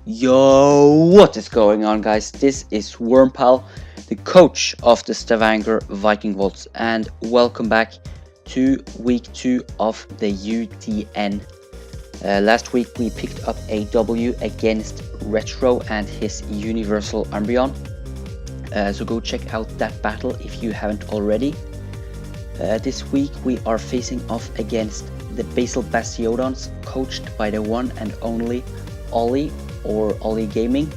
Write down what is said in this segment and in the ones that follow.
Yo, what is going on, guys? This is Wormpal, the coach of the Stavanger Vikingvolts, and welcome back to week 2 of the UDN. Last week we picked up a W against Retro and his Universal Umbreon, so go check out that battle if you haven't already. This week we are facing off against the Basel Bastiodons, coached by the one and only Ollie, or Ollie Gaming,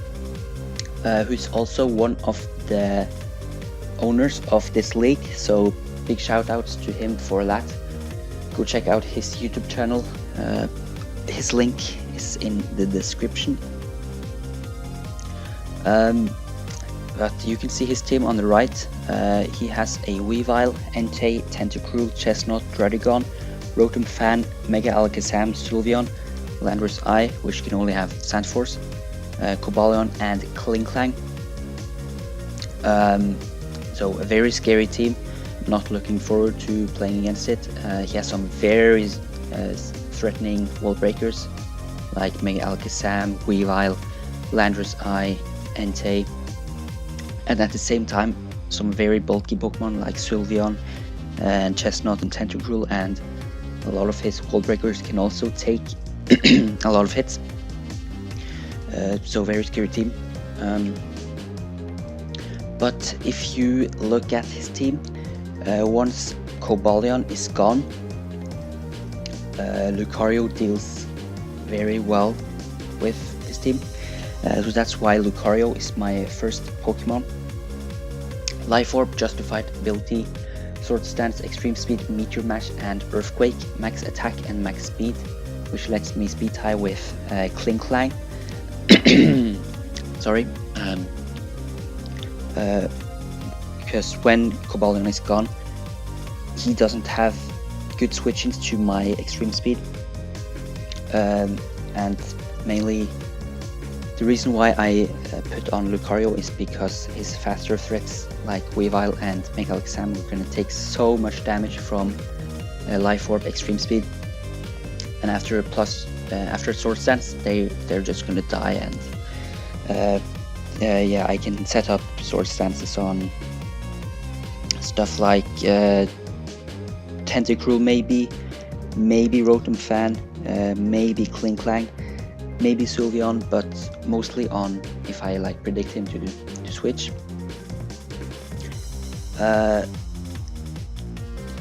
who's also one of the owners of this league, so big shout outs to him for that. Go check out his YouTube channel, his link is in the description. But you can see his team on the right. He has a Weavile, Entei, Tentacruel, Chestnut, Druddigon, Rotom Fan, Mega Alakazam, Sylveon, Landorus Eye, which can only have Sandforce, Cobalion, and Klinklang. So a very scary team. Not looking forward to playing against it. He has some very threatening wall breakers like Mega Alakazam, Weavile, Landorus Eye, Entei, and at the same time some very bulky Pokemon like Sylveon and Chestnut and Tentacruel, and a lot of his wall breakers can also take a lot of hits. So very scary team. But if you look at his team, once Cobalion is gone, Lucario deals very well with his team. So that's why Lucario is my first Pokemon. Life Orb, Justified Ability, Sword Stance, Extreme Speed, Meteor Mash, and Earthquake, max attack and max speed, which lets me speed tie with Klinklang. Sorry. Because when Cobalion is gone, he doesn't have good switch-ins to my extreme speed. And mainly the reason why I put on Lucario is because his faster threats like Weavile and Mega Alakazam are going to take so much damage from Life Orb, Extreme Speed, and after Sword Stance they're just going to die. And yeah, I can set up Sword Stances on stuff like Tentacruel, maybe Rotom Fan, maybe Klinklang, maybe Sylveon, but mostly on if I like predict him to switch.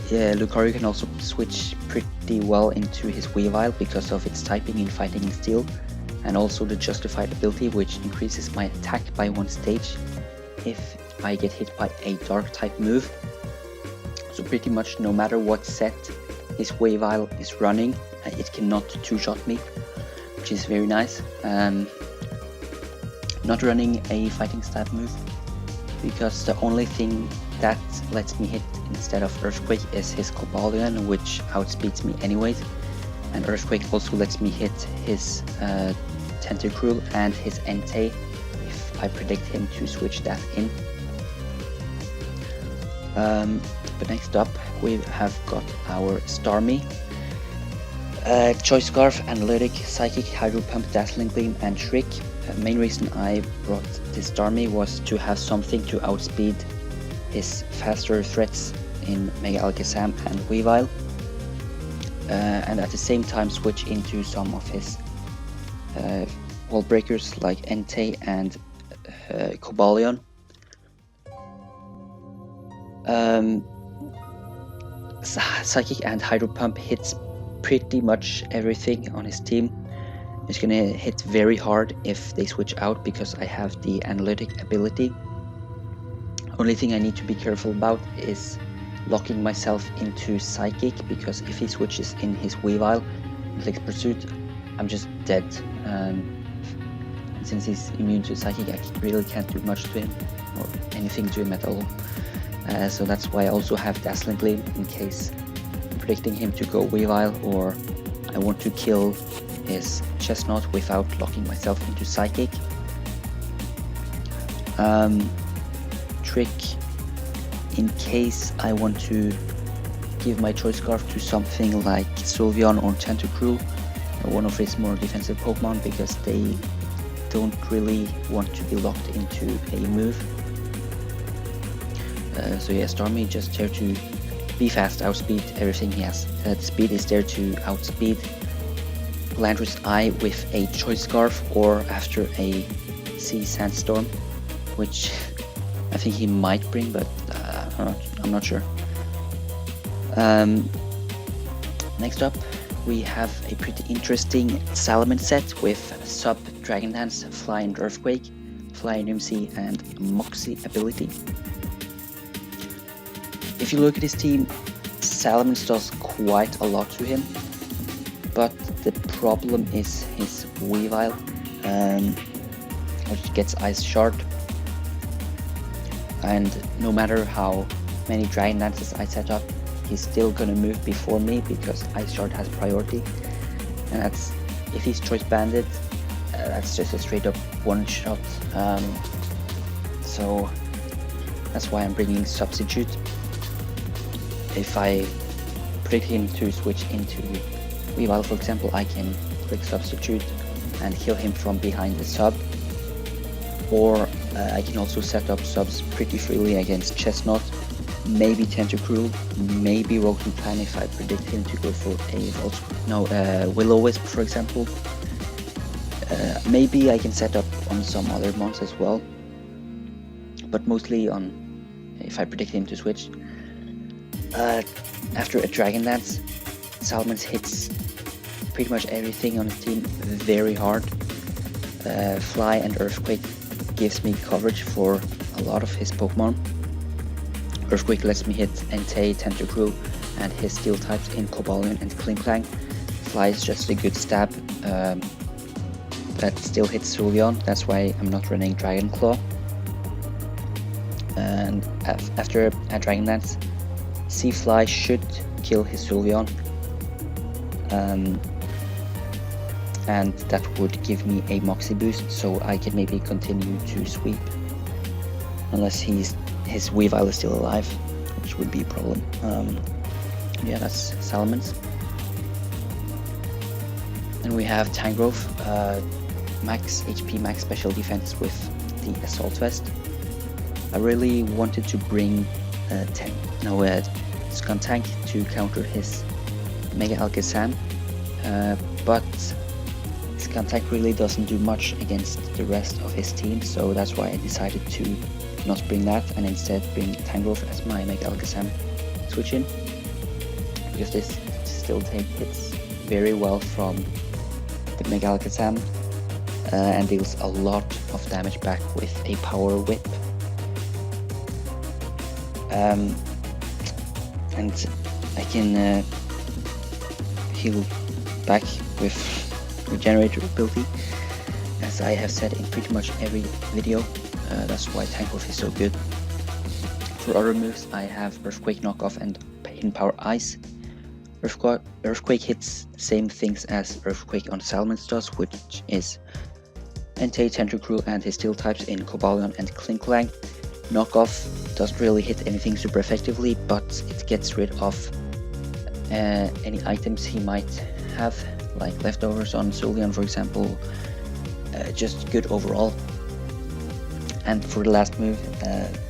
Yeah, Lucario can also switch pretty well into his Weavile because of its typing in Fighting and Steel, and also the Justified Ability, which increases my attack by 1 stage if I get hit by a Dark type move. So pretty much no matter what set his Weavile is running, it cannot 2-shot me, which is very nice. Not running a Fighting stab move, because the only thing that lets me hit instead of Earthquake is his Cobalion, which outspeeds me anyways, and Earthquake also lets me hit his Tentacruel and his Entei if I predict him to switch that in. But next up we have got our Starmie. Choice Scarf, Analytic, Psychic, Hydro Pump, Dazzling Gleam, and Trick. Main reason I brought this Starmie was to have something to outspeed his faster threats in Mega Alakazam and Weavile, and at the same time switch into some of his wall breakers like Entei and Cobalion. Psychic and Hydro Pump hits pretty much everything on his team. It's gonna hit very hard if they switch out because I have the Analytic ability. Only thing I need to be careful about is locking myself into Psychic, because if he switches in his Weavile and clicks Pursuit, I'm just dead. And since he's immune to Psychic, I really can't do much to him, or anything to him at all. So that's why I also have Dazzling Gleam, in case I'm predicting him to go Weavile, or I want to kill his Chestnut without locking myself into Psychic. Trick, in case I want to give my Choice Scarf to something like Sylveon or Tentacruel, one of his more defensive Pokemon, because they don't really want to be locked into a move. So yeah, Stormy just there to be fast, outspeed everything he has. The speed is there to outspeed Landry's Eye with a Choice Scarf or after a Sea Sandstorm, which I think he might bring, but I'm not sure. Next up, we have a pretty interesting Salmon set with Sub, Dragon Dance, Fly and Earthquake, Fly and MC, and Moxie ability. If you look at his team, Salamence does quite a lot to him, but the problem is his Weavile, which gets Ice Shard, and no matter how many Dragon Dances I set up, he's still gonna move before me because Ice Shard has priority, and that's, if he's Choice Banded, that's just a straight up one shot. So that's why I'm bringing Substitute. If I predict him to switch into Weavile, for example, I can click Substitute and kill him from behind the sub, or I can also set up subs pretty freely against Chestnut, maybe Tentacruel, maybe Rotten Plan if I predict him to go for a Will-O-Wisp, for example. Maybe I can set up on some other mons as well, but mostly on if I predict him to switch. After a Dragon Dance, Salamence hits pretty much everything on his team very hard. Fly and Earthquake gives me coverage for a lot of his Pokemon. Earthquake lets me hit Entei, Tentacruel, and his Steel types in Cobalion and Klinklang. Fly is just a good stab that still hits Sylveon, that's why I'm not running Dragon Claw. And after a Dragon Dance, Seafly should kill his Sylveon, and that would give me a Moxie boost, so I can maybe continue to sweep, unless his Weavile is still alive, which would be a problem. Yeah, that's Salamence. Then we have Tangrowth, max HP, max special defense with the Assault Vest. I really wanted to bring Skuntank to counter his Mega Alakazam, but Skuntank really doesn't do much against the rest of his team, so that's why I decided to not bring that and instead bring Tangrowth as my Mega Alakazam switch in, because this still hits very well from the Mega Alakazam and deals a lot of damage back with a Power Whip. And I can heal back with Regenerator ability, as I have said in pretty much every video. That's why Tangrowth is so good. For other moves, I have Earthquake Knockoff and Hidden Power Ice. Earthquake hits same things as Earthquake on Salamence does, which is Entei, Tentacruel, and his Steel types in Cobalion and Klinklang. Knockoff doesn't really hit anything super effectively, but it gets rid of any items he might have, like leftovers on Sylveon, for example. Just good overall. And for the last move,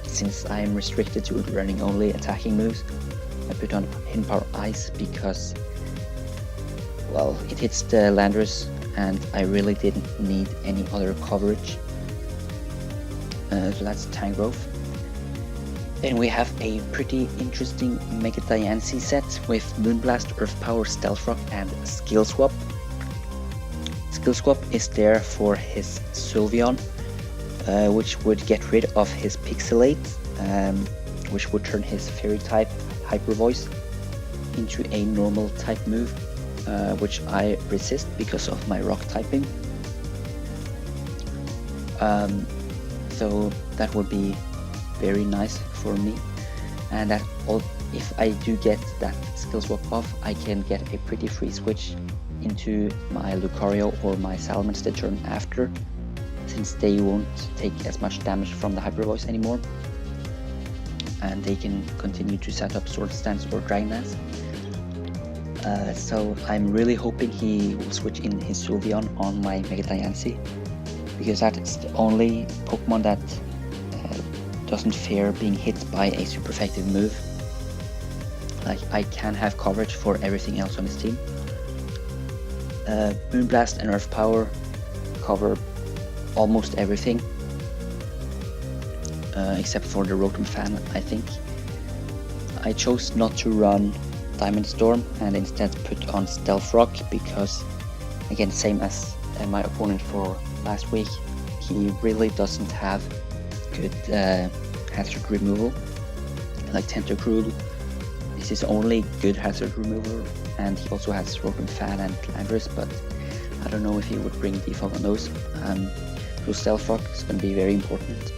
since I am restricted to running only attacking moves, I put on Hidden Power Ice because, well, it hits the Landorus and I really didn't need any other coverage. So that's Tangrowth. Then we have a pretty interesting Mega Diancie set with Moonblast, Earth Power, Stealth Rock, and Skill Swap. Skill Swap is there for his Sylveon, which would get rid of his Pixelate, which would turn his Fairy type Hyper Voice into a normal type move, which I resist because of my Rock typing. So that would be very nice for me, and that if I do get that Skill Swap off, I can get a pretty free switch into my Lucario or my Salamence the turn after, since they won't take as much damage from the Hyper Voice anymore, and they can continue to set up Sword Stance or Dragon Dance. So I'm really hoping he will switch in his Sylveon on my Mega Diancie, because that's the only Pokemon that doesn't fear being hit by a super effective move. Like, I can have coverage for everything else on his team. Moonblast and Earth Power cover almost everything, except for the Rotom Fan, I think. I chose not to run Diamond Storm and instead put on Stealth Rock because, again, same as my opponent for last week, he really doesn't have good hazard removal. Like Tentacruel is his only good hazard remover, and he also has Rotom Fan and Landorus, but I don't know if he would bring defog on those. So Stealth Rock is going to be very important.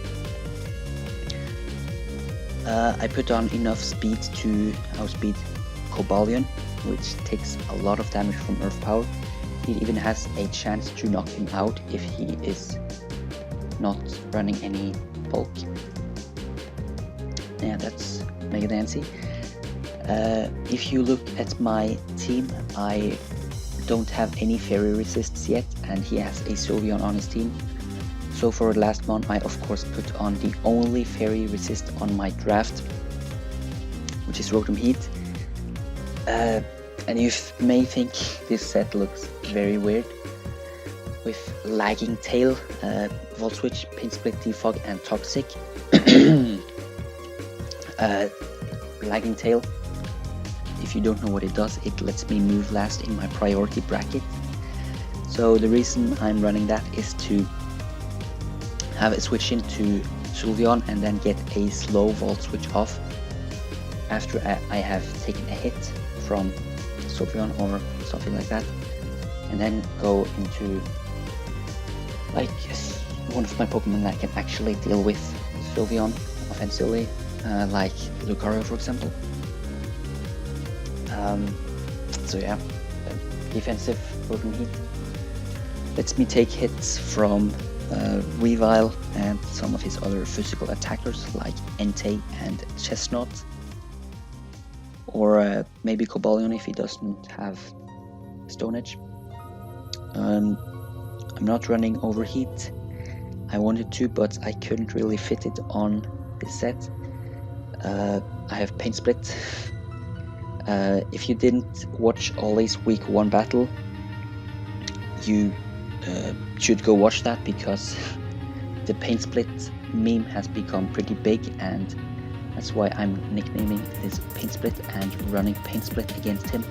I put on enough speed to outspeed Cobalion, which takes a lot of damage from Earth Power. It even has a chance to knock him out if he is not running any bulk. Yeah, that's Mega Nancy. If you look at my team, I don't have any fairy resists yet, and he has a Sylveon on his team. So for the last month, I of course put on the only fairy resist on my draft, which is Rotom Heat. And you may think this set looks very weird, with Lagging Tail, Volt Switch, Pain Split, Defog, and Toxic. Lagging Tail, if you don't know what it does, it lets me move last in my priority bracket. So the reason I'm running that is to have it switch into Sylveon and then get a slow Volt Switch off after I have taken a hit from Sylveon or something like that, and then go into like one of my Pokemon that can actually deal with Sylveon offensively, like Lucario for example. So yeah, defensive Rotom Heat lets me take hits from Weavile and some of his other physical attackers like Entei and Chestnut, or maybe Cobalion if he doesn't have Stone Edge. I'm not running Overheat. I wanted to, but I couldn't really fit it on this set. I have Pain Split. If you didn't watch Ollie's week 1 battle, you should go watch that, because the Pain Split meme has become pretty big, and that's why I'm nicknaming this Pain Split and running Pain Split against him.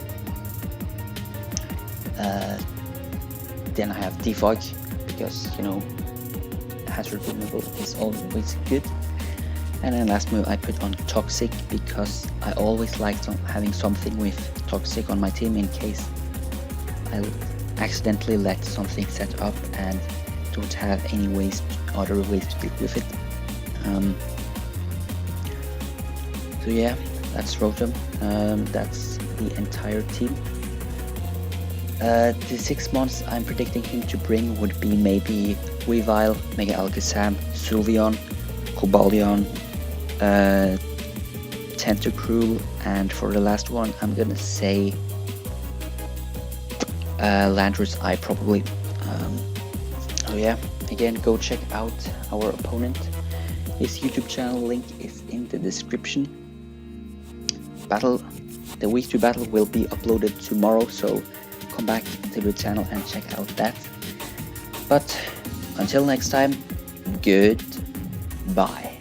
Then I have Defog, because, you know, hazard removal is always good. And then last move I put on Toxic, because I always like having something with Toxic on my team in case I accidentally let something set up and don't have any other ways to deal with it. So yeah, that's Rotom. That's the entire team. The 6 months I'm predicting him to bring would be maybe Weavile, Mega Alakazam, Sylveon, Cobalion, Tentacruel, and for the last one I'm gonna say Landorus I probably. Oh yeah, again, go check out our opponent. His YouTube channel link is in the description. The week 2 battle will be uploaded tomorrow, so come back to the channel and check out that. But until next time, goodbye.